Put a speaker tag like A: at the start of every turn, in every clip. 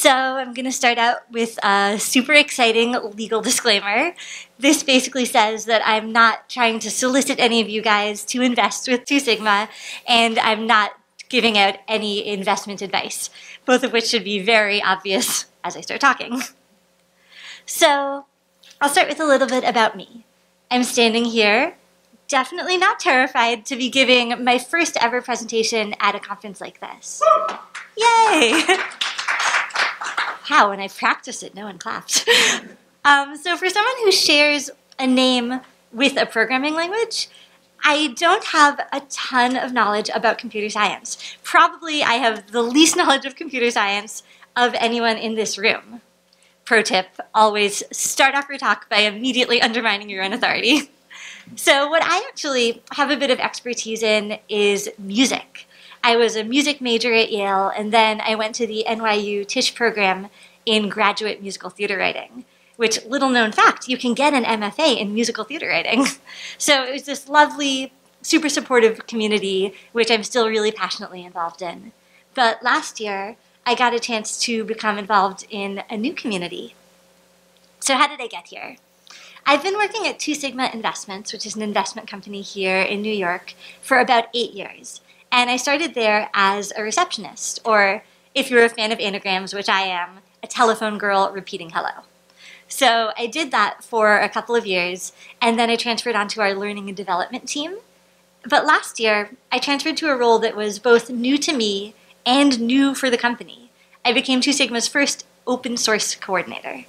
A: So I'm going to start out with a super exciting legal disclaimer. This basically says that I'm not trying to solicit any of you guys to invest with 2 Sigma, and I'm not giving out any investment advice, both of which should be very obvious as I start talking. So I'll start with a little bit about me. I'm standing here, definitely not terrified to be giving my first ever presentation at a conference like this. Yay! Wow, when I practiced it, no one clapped. So for someone who shares a name with a programming language, I don't have a ton of knowledge about computer science. Probably I have the least knowledge of computer science of anyone in this room. Pro tip, always start off your talk by immediately undermining your own authority. So what I actually have a bit of expertise in is music. I was a music major at Yale, and then I went to the NYU Tisch program in graduate musical theater writing, which, little known fact, you can get an MFA in musical theater writing. So it was this lovely, super supportive community, which I'm still really passionately involved in. But last year, I got a chance to become involved in a new community. So how did I get here? I've been working at 2 Sigma Investments, which is an investment company here in New York, for about 8 years. And I started there as a receptionist, or if you're a fan of anagrams, which I am, a telephone girl repeating hello. So I did that for a couple of years, and then I transferred onto our learning and development team. But last year, I transferred to a role that was both new to me and new for the company. I became 2 Sigma's first open source coordinator.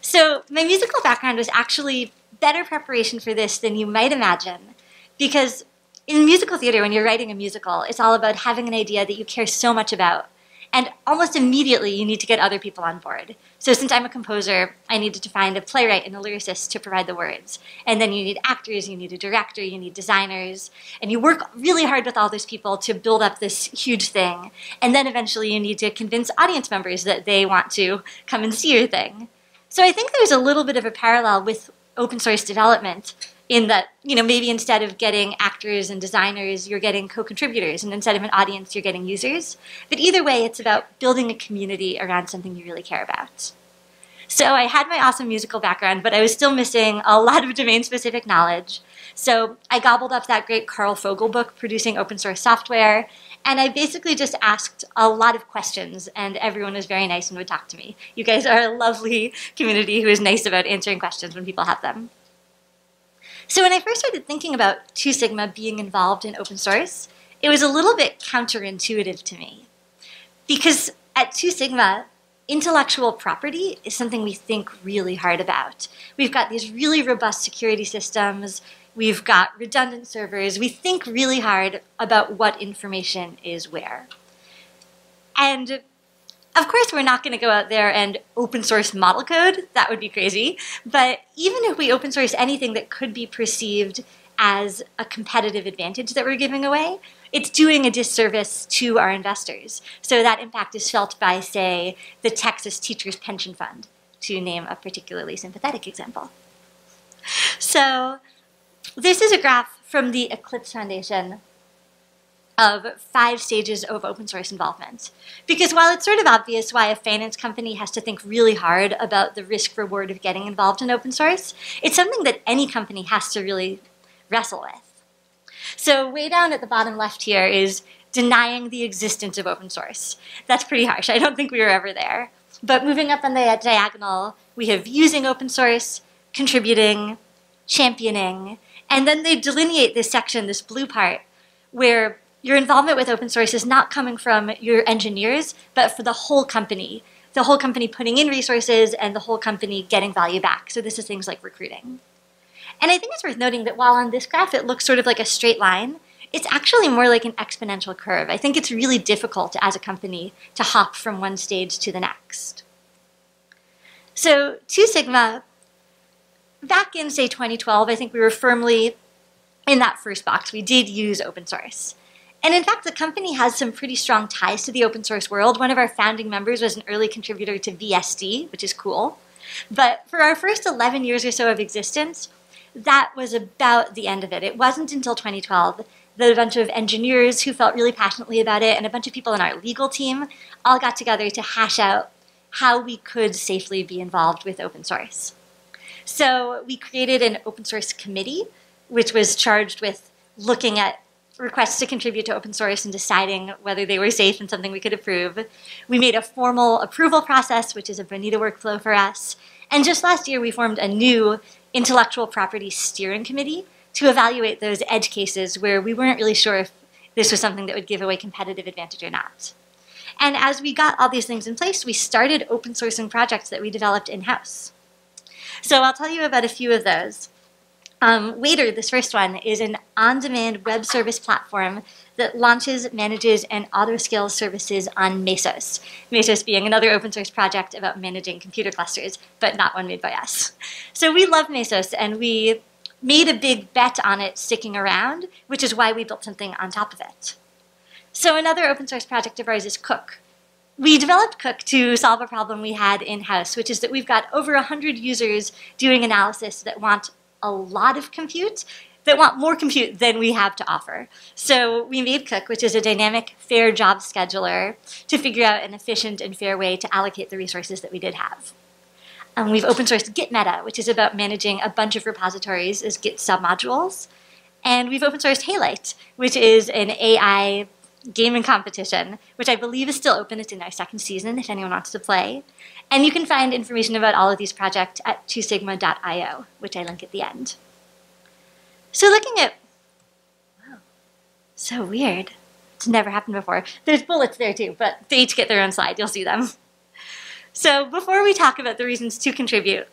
A: So my musical background was actually better preparation for this than you might imagine, because in musical theater, when you're writing a musical, it's all about having an idea that you care so much about. And almost immediately, you need to get other people on board. So since I'm a composer, I needed to find a playwright and a lyricist to provide the words. And then you need actors, you need a director, you need designers. And you work really hard with all those people to build up this huge thing. And then eventually, you need to convince audience members that they want to come and see your thing. So I think there's a little bit of a parallel with open source development, in that, maybe instead of getting actors and designers, you're getting co-contributors, and instead of an audience, you're getting users. But either way, it's about building a community around something you really care about. So I had my awesome musical background, but I was still missing a lot of domain-specific knowledge. So I gobbled up that great Carl Fogel book, Producing Open Source Software, and I basically just asked a lot of questions, and everyone was very nice and would talk to me. You guys are a lovely community who is nice about answering questions when people have them. So when I first started thinking about 2 Sigma being involved in open source, it was a little bit counterintuitive to me. Because at 2 Sigma, intellectual property is something we think really hard about. We've got these really robust security systems, we've got redundant servers, we think really hard about what information is where. And of course, we're not going to go out there and open source model code. That would be crazy. But even if we open source anything that could be perceived as a competitive advantage that we're giving away, it's doing a disservice to our investors. So that impact is felt by, say, the Texas Teachers Pension Fund, to name a particularly sympathetic example. So this is a graph from the Eclipse Foundation of 5 stages of open source involvement. Because while it's sort of obvious why a finance company has to think really hard about the risk-reward of getting involved in open source, it's something that any company has to really wrestle with. So way down at the bottom left here is denying the existence of open source. That's pretty harsh. I don't think we were ever there. But moving up on the diagonal, we have using open source, contributing, championing, and then they delineate this section, this blue part, where your involvement with open source is not coming from your engineers, but for the whole company putting in resources and the whole company getting value back. So this is things like recruiting. And I think it's worth noting that while on this graph it looks sort of like a straight line, it's actually more like an exponential curve. I think it's really difficult as a company to hop from one stage to the next. So 2 Sigma, back in, say, 2012, I think we were firmly in that first box. We did use open source. And in fact, the company has some pretty strong ties to the open source world. One of our founding members was an early contributor to VSD, which is cool. But for our first 11 years or so of existence, that was about the end of it. It wasn't until 2012 the bunch of engineers who felt really passionately about it, and a bunch of people in our legal team all got together to hash out how we could safely be involved with open source. So we created an open source committee, which was charged with looking at requests to contribute to open source and deciding whether they were safe and something we could approve. We made a formal approval process, which is a Bonita workflow for us. And just last year, we formed a new intellectual property steering committee to evaluate those edge cases where we weren't really sure if this was something that would give away competitive advantage or not. And as we got all these things in place, we started open sourcing projects that we developed in-house. So I'll tell you about a few of those. Waiter, this first one, is an on-demand web service platform that launches, manages, and auto-scales services on Mesos. Mesos being another open source project about managing computer clusters, but not one made by us. So we love Mesos, and we made a big bet on it sticking around, which is why we built something on top of it. So another open source project of ours is Cook. We developed Cook to solve a problem we had in-house, which is that we've got over 100 users doing analysis that want a lot of compute, that want more compute than we have to offer. So we made Cook, which is a dynamic, fair job scheduler, to figure out an efficient and fair way to allocate the resources that we did have. We've open sourced Git Meta, which is about managing a bunch of repositories as Git submodules. And we've open sourced Haylight, which is an AI gaming competition, which I believe is still open. It's in our second season if anyone wants to play. And you can find information about all of these projects at 2sigma.io, which I link at the end. So looking at, wow, so weird. It's never happened before. There's bullets there too, but they each get their own slide. You'll see them. So before we talk about the reasons to contribute,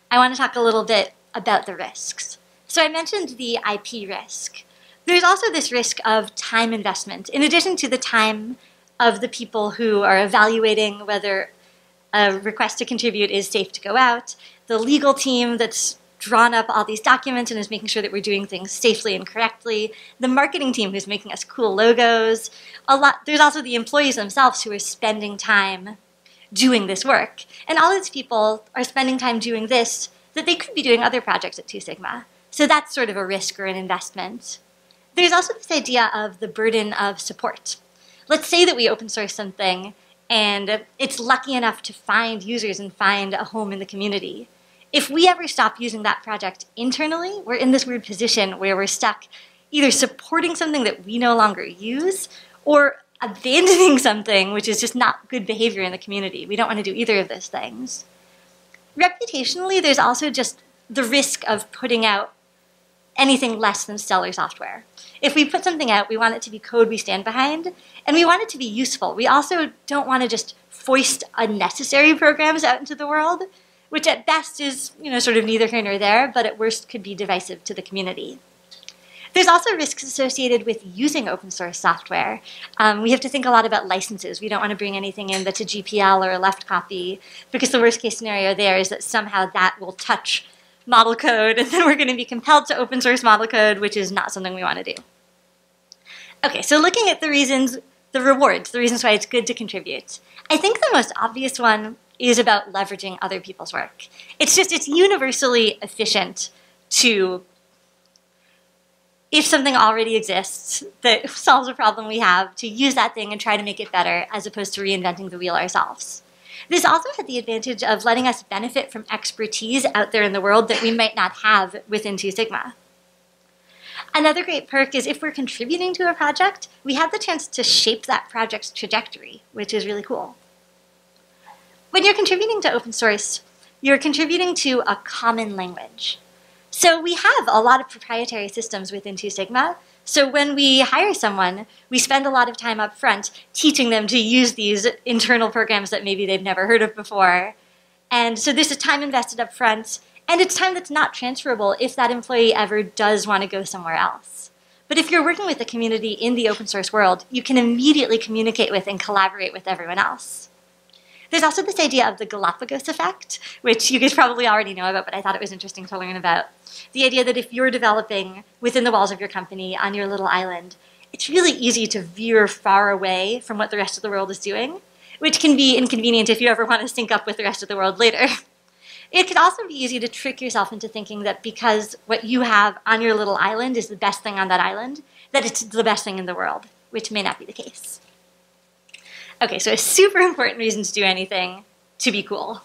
A: I want to talk a little bit about the risks. So I mentioned the IP risk. There's also this risk of time investment. In addition to the time of the people who are evaluating whether a request to contribute is safe to go out, the legal team that's drawn up all these documents and is making sure that we're doing things safely and correctly, the marketing team who's making us cool logos, there's also the employees themselves who are spending time doing this work. And all these people are spending time doing this that they could be doing other projects at 2 Sigma. So that's sort of a risk or an investment. There's also this idea of the burden of support. Let's say that we open source something and it's lucky enough to find users and find a home in the community. If we ever stop using that project internally, we're in this weird position where we're stuck either supporting something that we no longer use or abandoning something which is just not good behavior in the community. We don't want to do either of those things. Reputationally, there's also just the risk of putting out anything less than stellar software. If we put something out, we want it to be code we stand behind, and we want it to be useful. We also don't want to just foist unnecessary programs out into the world, which at best is, sort of neither here nor there, but at worst could be divisive to the community. There's also risks associated with using open source software. We have to think a lot about licenses. We don't want to bring anything in that's a GPL or a left copy, because the worst case scenario there is that somehow that will touch model code, and then we're going to be compelled to open source model code, which is not something we want to do. Okay, so looking at the reasons, the rewards, the reasons why it's good to contribute. I think the most obvious one is about leveraging other people's work. It's universally efficient to, if something already exists that solves a problem we have, to use that thing and try to make it better as opposed to reinventing the wheel ourselves. This also had the advantage of letting us benefit from expertise out there in the world that we might not have within 2 Sigma. Another great perk is if we're contributing to a project, we have the chance to shape that project's trajectory, which is really cool. When you're contributing to open source, you're contributing to a common language. So we have a lot of proprietary systems within 2 Sigma. So when we hire someone, we spend a lot of time up front teaching them to use these internal programs that maybe they've never heard of before. And so there's a time invested up front, and it's time that's not transferable if that employee ever does want to go somewhere else. But if you're working with the community in the open source world, you can immediately communicate with and collaborate with everyone else. There's also this idea of the Galapagos effect, which you guys probably already know about, but I thought it was interesting to learn about. The idea that if you're developing within the walls of your company on your little island, it's really easy to veer far away from what the rest of the world is doing, which can be inconvenient if you ever want to sync up with the rest of the world later. It could also be easy to trick yourself into thinking that because what you have on your little island is the best thing on that island, that it's the best thing in the world, which may not be the case. Okay, so a super important reason to do anything, to be cool.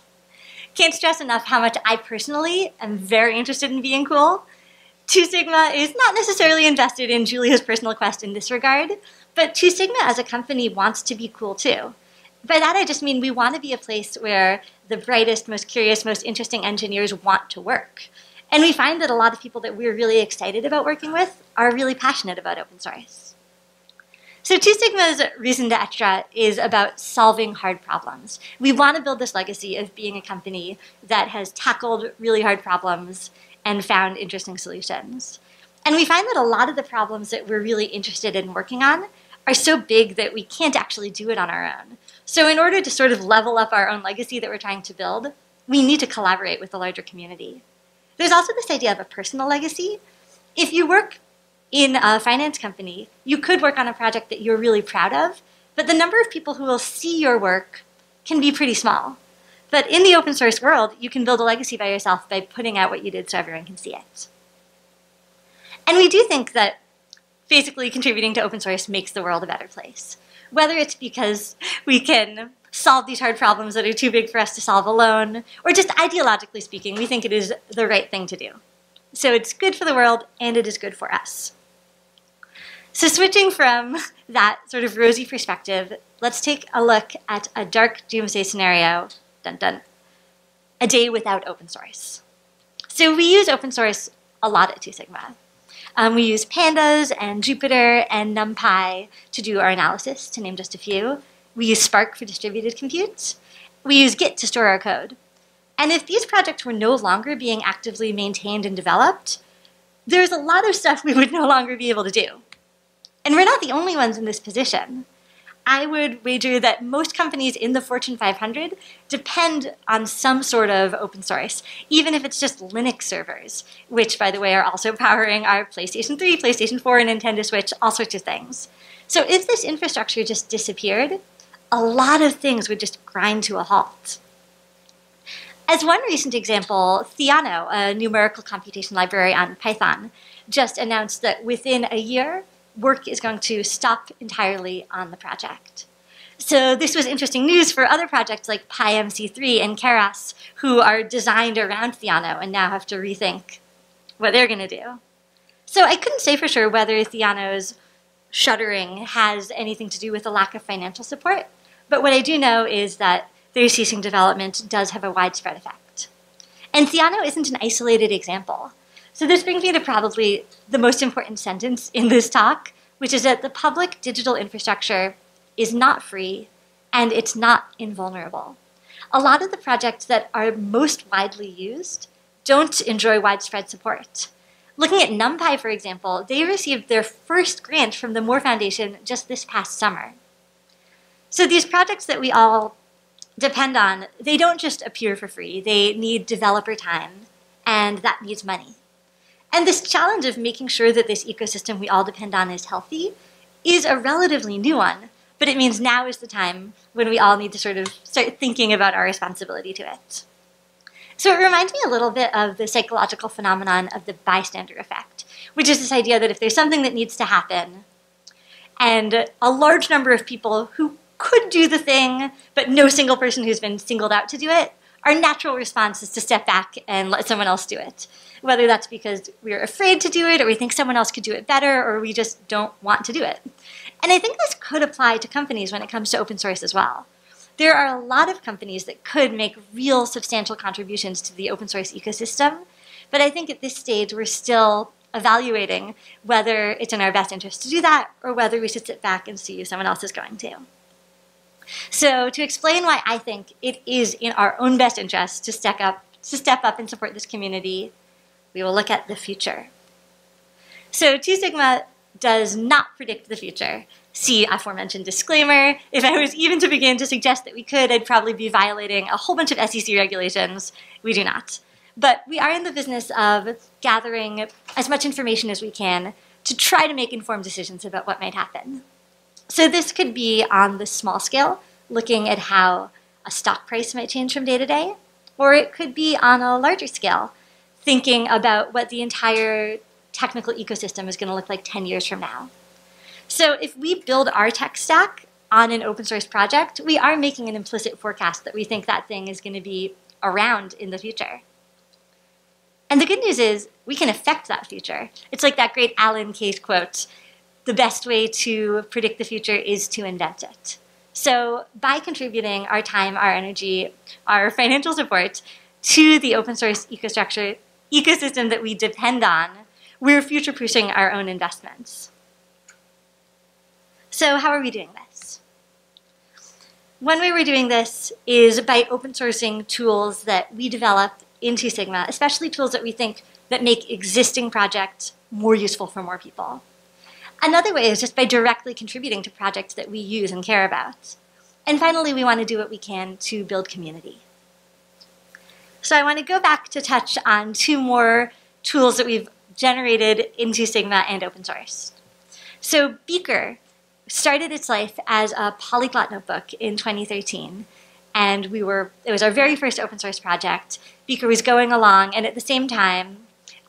A: Can't stress enough how much I personally am very interested in being cool. 2 Sigma is not necessarily invested in Julia's personal quest in this regard, but 2 Sigma as a company wants to be cool too. By that I just mean we want to be a place where the brightest, most curious, most interesting engineers want to work. And we find that a lot of people that we're really excited about working with are really passionate about open source. So 2 Sigma's reason d'etre is about solving hard problems. We want to build this legacy of being a company that has tackled really hard problems and found interesting solutions. And we find that a lot of the problems that we're really interested in working on are so big that we can't actually do it on our own. So in order to sort of level up our own legacy that we're trying to build, we need to collaborate with the larger community. There's also this idea of a personal legacy. If you work in a finance company, you could work on a project that you're really proud of, but the number of people who will see your work can be pretty small. But in the open source world, you can build a legacy by yourself by putting out what you did so everyone can see it. And we do think that basically contributing to open source makes the world a better place. Whether it's because we can solve these hard problems that are too big for us to solve alone, or just ideologically speaking, we think it is the right thing to do. So it's good for the world, and it is good for us. So switching from that sort of rosy perspective, let's take a look at a dark doomsday scenario, dun dun, a day without open source. So we use open source a lot at 2 Sigma. We use pandas and Jupyter and NumPy to do our analysis, to name just a few. We use Spark for distributed compute. We use Git to store our code. And if these projects were no longer being actively maintained and developed, there's a lot of stuff we would no longer be able to do. And we're not the only ones in this position. I would wager that most companies in the Fortune 500 depend on some sort of open source, even if it's just Linux servers, which, by the way, are also powering our PlayStation 3, PlayStation 4, and Nintendo Switch, all sorts of things. So if this infrastructure just disappeared, a lot of things would just grind to a halt. As one recent example, Theano, a numerical computation library on Python, just announced that within a year, work is going to stop entirely on the project. So this was interesting news for other projects like PyMC3 and Keras, who are designed around Theano and now have to rethink what they're going to do. So I couldn't say for sure whether Theano's shuttering has anything to do with the lack of financial support, but what I do know is that their ceasing development does have a widespread effect. And Theano isn't an isolated example. So this brings me to probably the most important sentence in this talk, which is that the public digital infrastructure is not free and it's not invulnerable. A lot of the projects that are most widely used don't enjoy widespread support. Looking at NumPy, for example, they received their first grant from the Moore Foundation just this past summer. So these projects that we all depend on, they don't just appear for free. They need developer time, and that needs money. And this challenge of making sure that this ecosystem we all depend on is healthy is a relatively new one, but it means now is the time when we all need to sort of start thinking about our responsibility to it. So it reminds me a little bit of the psychological phenomenon of the bystander effect, which is this idea that if there's something that needs to happen, and a large number of people who could do the thing, but no single person who's been singled out to do it, our natural response is to step back and let someone else do it. Whether that's because we're afraid to do it, or we think someone else could do it better, or we just don't want to do it. And I think this could apply to companies when it comes to open source as well. There are a lot of companies that could make real substantial contributions to the open source ecosystem, but I think at this stage we're still evaluating whether it's in our best interest to do that, or whether we should sit back and see if someone else is going to. So to explain why I think it is in our own best interest to step up and support this community, we will look at the future. So 2 Sigma does not predict the future. See aforementioned disclaimer. If I was even to begin to suggest that we could, I'd probably be violating a whole bunch of SEC regulations. We do not. But we are in the business of gathering as much information as we can to try to make informed decisions about what might happen. So this could be on the small scale, looking at how a stock price might change from day to day, or it could be on a larger scale, thinking about what the entire technical ecosystem is going to look like 10 years from now. So if we build our tech stack on an open source project, we are making an implicit forecast that we think that thing is going to be around in the future. And the good news is we can affect that future. It's like that great Alan Kay quote, the best way to predict the future is to invent it. So by contributing our time, our energy, our financial support to the open source ecosystem that we depend on, we're future-proofing our own investments. So how are we doing this? One way we're doing this is by open sourcing tools that we develop in Two Sigma, especially tools that we think that make existing projects more useful for more people. Another way is just by directly contributing to projects that we use and care about. And finally, we want to do what we can to build community. So I want to go back to touch on two more tools that we've generated in Two Sigma and open source. So Beaker started its life as a polyglot notebook in 2013. And it was our very first open source project. Beaker was going along, and at the same time,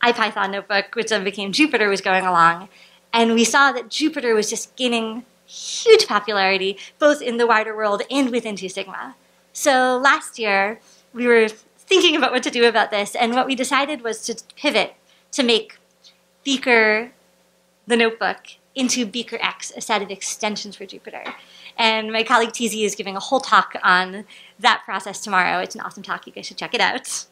A: IPython notebook, which then became Jupyter, was going along. And we saw that Jupyter was just gaining huge popularity, both in the wider world and within Two Sigma. So last year, we were thinking about what to do about this, and what we decided was to pivot to make Beaker, the notebook, into BeakerX, a set of extensions for Jupyter. And my colleague TZ is giving a whole talk on that process tomorrow. It's an awesome talk. You guys should check it out.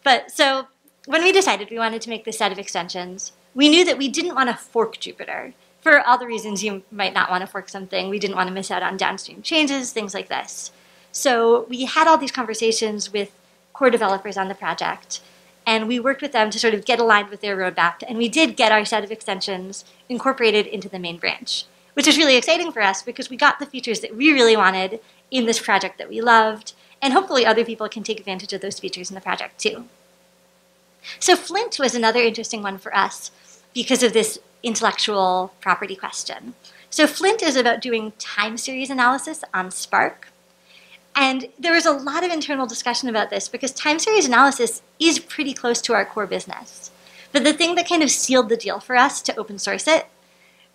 A: But so when we decided we wanted to make this set of extensions, we knew that we didn't want to fork Jupyter. For all the reasons you might not want to fork something, we didn't want to miss out on downstream changes, things like this. So we had all these conversations with core developers on the project, and we worked with them to sort of get aligned with their roadmap, and we did get our set of extensions incorporated into the main branch, which is really exciting for us because we got the features that we really wanted in this project that we loved, and hopefully other people can take advantage of those features in the project too. So Flint was another interesting one for us because of this intellectual property question. So Flint is about doing time series analysis on Spark. And there was a lot of internal discussion about this because time series analysis is pretty close to our core business. But the thing that kind of sealed the deal for us to open source it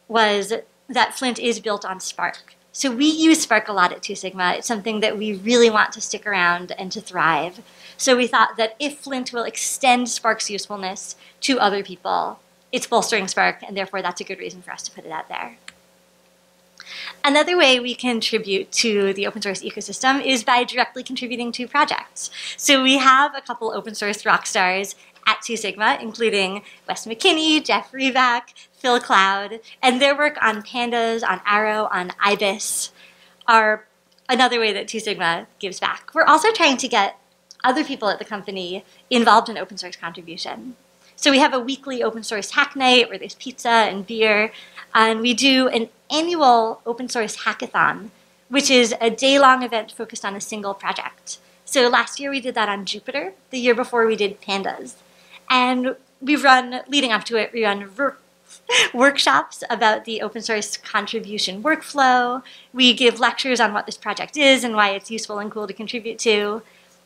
A: was that Flint is built on Spark. So we use Spark a lot at Two Sigma. It's something that we really want to stick around and to thrive. So we thought that if Flint will extend Spark's usefulness to other people, it's bolstering Spark, and therefore that's a good reason for us to put it out there. Another way we contribute to the open source ecosystem is by directly contributing to projects. So we have a couple open source rock stars at Two Sigma, including Wes McKinney, Jeff Reback, Phil Cloud, and their work on pandas, on Arrow, on IBIS are another way that Two Sigma gives back. We're also trying to get other people at the company involved in open source contribution. So we have a weekly open source hack night where there's pizza and beer, and we do an annual open source hackathon, which is a day-long event focused on a single project. So last year we did that on Jupyter. The year before we did pandas. And leading up to it, we run workshops about the open source contribution workflow. We give lectures on what this project is and why it's useful and cool to contribute to.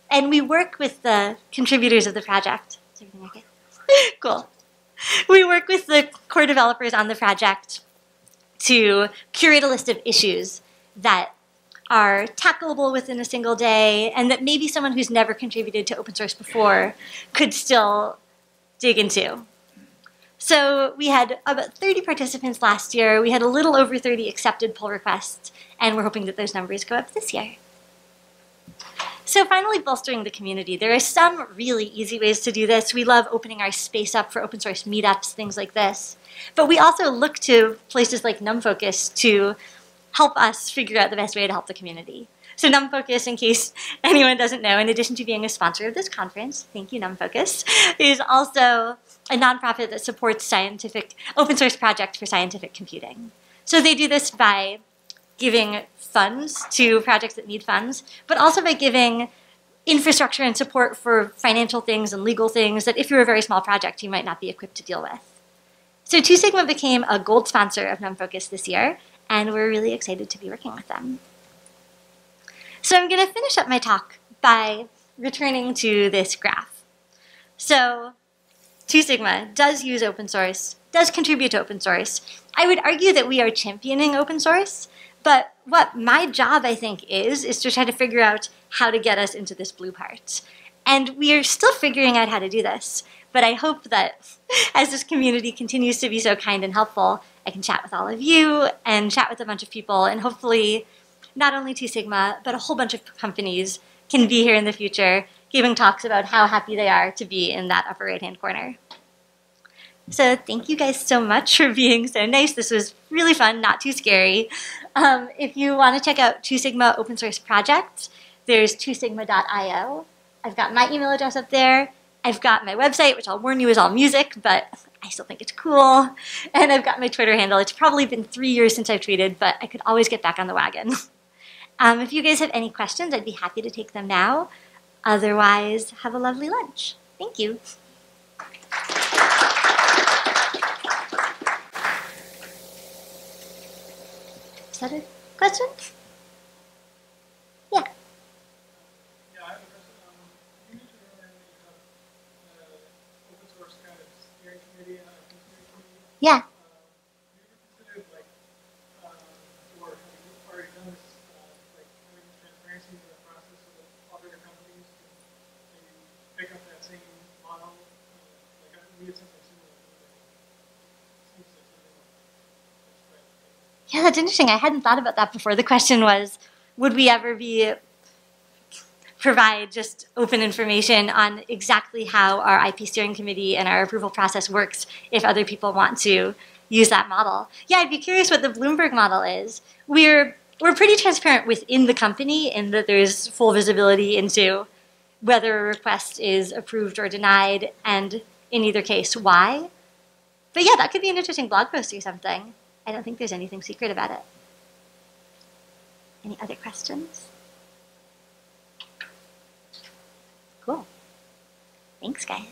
A: And we work with the contributors of the project. Is everything okay? Cool. We work with the core developers on the project to curate a list of issues that are tackleable within a single day and that maybe someone who's never contributed to open source before could still dig into. So we had about 30 participants last year. We had a little over 30 accepted pull requests, and we're hoping that those numbers go up this year. So finally, bolstering the community. There are some really easy ways to do this. We love opening our space up for open source meetups, things like this. But we also look to places like NumFocus to help us figure out the best way to help the community. So NumFocus, in case anyone doesn't know, in addition to being a sponsor of this conference, thank you NumFocus, is also a nonprofit that supports open source projects for scientific computing. So they do this by giving funds to projects that need funds, but also by giving infrastructure and support for financial things and legal things that if you're a very small project, you might not be equipped to deal with. So Two Sigma became a gold sponsor of NumFocus this year, and we're really excited to be working with them. So I'm going to finish up my talk by returning to this graph. So 2 Sigma does use open source, does contribute to open source. I would argue that we are championing open source, but what my job, I think, is to try to figure out how to get us into this blue part. And we are still figuring out how to do this. But I hope that as this community continues to be so kind and helpful, I can chat with all of you and chat with a bunch of people, and hopefully not only 2 Sigma, but a whole bunch of companies can be here in the future giving talks about how happy they are to be in that upper right-hand corner. So thank you guys so much for being so nice. This was really fun, not too scary. If you want to check out 2 Sigma open source projects, there's 2sigma.io. I've got my email address up there. I've got my website, which I'll warn you is all music, but I still think it's cool. And I've got my Twitter handle. It's probably been 3 years since I've tweeted, but I could always get back on the wagon. If you guys have any questions, I'd be happy to take them now. Otherwise, have a lovely lunch. Thank you. Is that a question? Yeah.
B: Yeah, I have a question. You mentioned earlier that you have open source kind of steering committee and open steering committee.
A: Yeah.
B: Have you ever considered, like, or have you already done this, like, having transparency in the process so that other companies can maybe pick up that same model? Like, we had something similar. Seems like something that's quite.
A: Yeah, that's interesting. I hadn't thought about that before. The question was, would we ever provide just open information on exactly how our IP steering committee and our approval process works if other people want to use that model? Yeah, I'd be curious what the Bloomberg model is. We're pretty transparent within the company in that there's full visibility into whether a request is approved or denied, and in either case, why. But yeah, that could be an interesting blog post or something. I don't think there's anything secret about it. Any other questions? Cool. Thanks, guys.